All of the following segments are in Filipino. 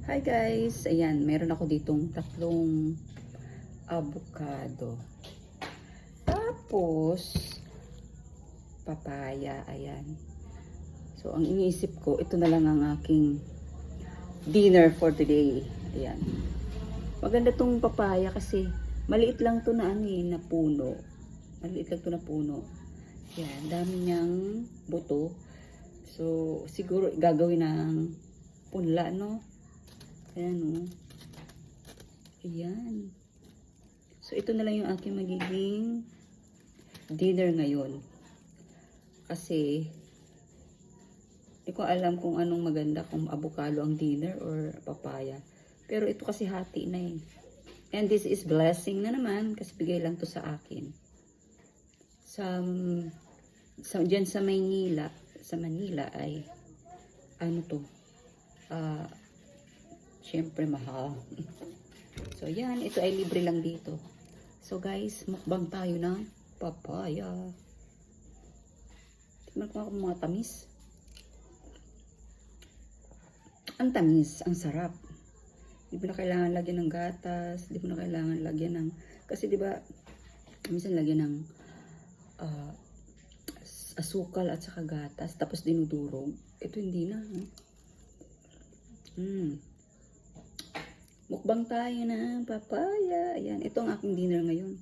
Hi guys! Ayan, meron ako ditong tatlong avocado. Tapos, papaya. Ayan. So, ang iniisip ko, ito na lang ang aking dinner for today. Ayan. Maganda tong papaya kasi maliit lang to na na puno. Maliit lang to na puno. Ayan, dami niyang buto. So, siguro gagawin ng punla, no? Ayan, o. Ayan. So, ito na lang yung aking magiging dinner ngayon. Kasi, hindi ko alam kung anong maganda, kung avocado ang dinner or papaya. Pero ito kasi hati na eh. And this is blessing na naman kasi bigay lang to sa akin. Diyan sa Manila ay ano to? Syempre mahal. So yan, ito ay libre lang dito. So guys, mukbang tayo ng papaya. Tingnan ko ako mga tamis. Ang tamis, ang sarap. Di mo na kailangan lagyan ng gatas, di mo na kailangan lagyan ng, kasi di ba minsan lagyan ng asukal at saka gatas, tapos dinudurog. Ito hindi na. Mukbang tayo ng papaya. Ayan, ito ang aking dinner ngayon.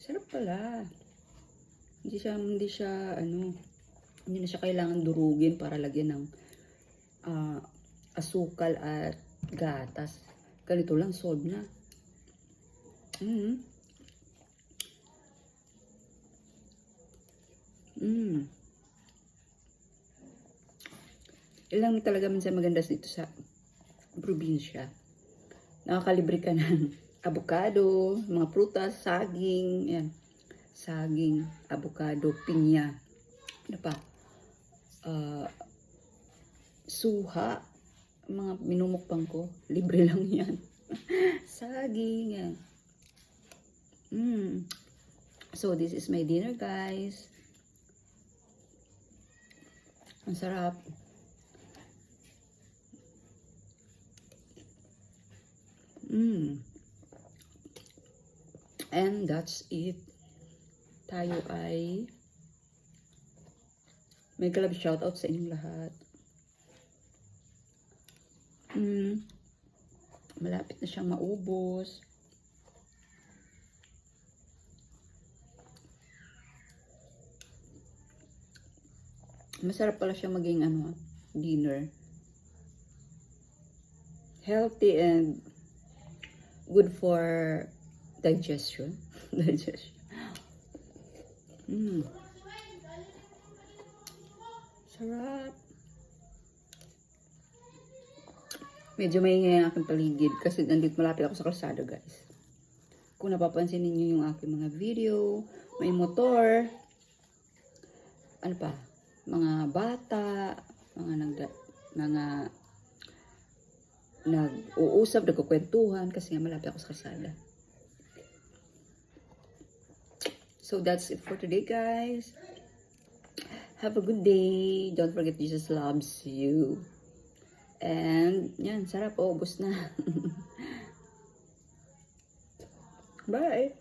Sarap pala. Hindi na siya kailangan durugin para lagyan ng asukal at gatas. Ganito lang, solve na. Ilang talaga minsan maganda dito sa probinsya. Nakakalibre ka ng avocado, mga prutas, saging, yan. Saging, avocado, pinya. Ano pa? Suha. Mga minumukbang ko. Libre lang yan. Saging, yan. So, this is my dinner, guys. Ang sarap. And that's it. Tayo ay may kalab shoutout sa inyong lahat. Malapit na siyang maubos. Masarap pala siya maging dinner. Healthy and good for digestion. Sarap. Medyo maingay ang aking paligid kasi nandito malapit ako sa kalsada, guys. Kung napapansin ninyo yung aking mga video, may motor, ano pa, mga bata, mga nag-uusap, nagkukwentuhan kasi nga malapit ako sa kalsada. So that's it for today, guys. Have a good day. Don't forget Jesus loves you. And yan, sarap. Ubos na. Bye.